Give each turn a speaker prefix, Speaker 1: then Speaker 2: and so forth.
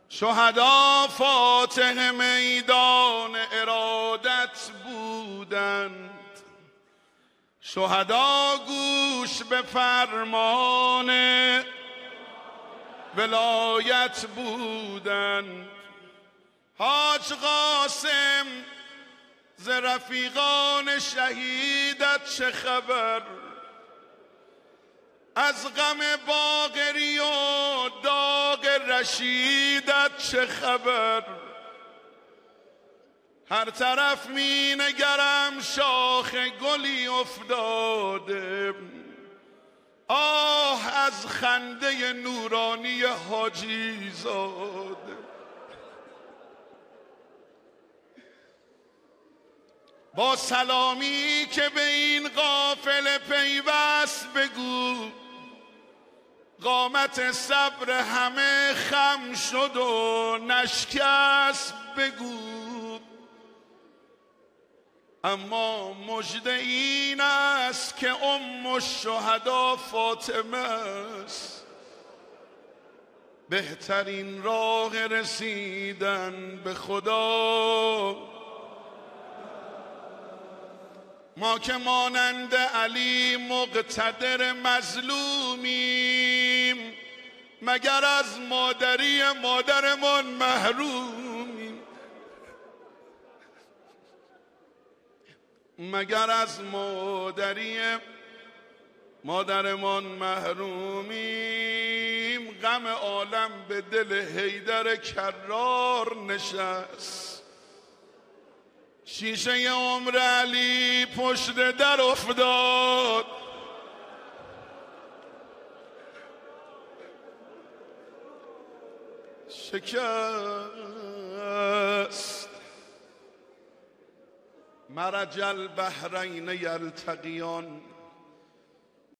Speaker 1: شهدا فاتح میدان ارادت بودند، شهدا گوش به فرمان ولایت بودند. حاج قاسم ز رفیقان شهیدت چه خبر؟ از غم باقری و داغ رشیدت چه خبر؟ هر طرف می نگرم شاخ گلی افتاده، آه از خنده نورانی حاجی زاده. با سلامی که به این قافله پیوست بگو، قامت صبر همه خم شد و نشکست بگو. اما مژده این است که ام الشهدا فاطمه است، بهترین راه رسیدن به خدا. ما که مانند علی مقتدر مظلومیم، مگر از مادری مادرمان محرومیم؟ مگر از مادری مادرمان محرومیم؟ غم عالم به دل حیدر کرار نشست. شیشه عمر علی پشت در افتاد، شکست. مرج البحرین یلتقیان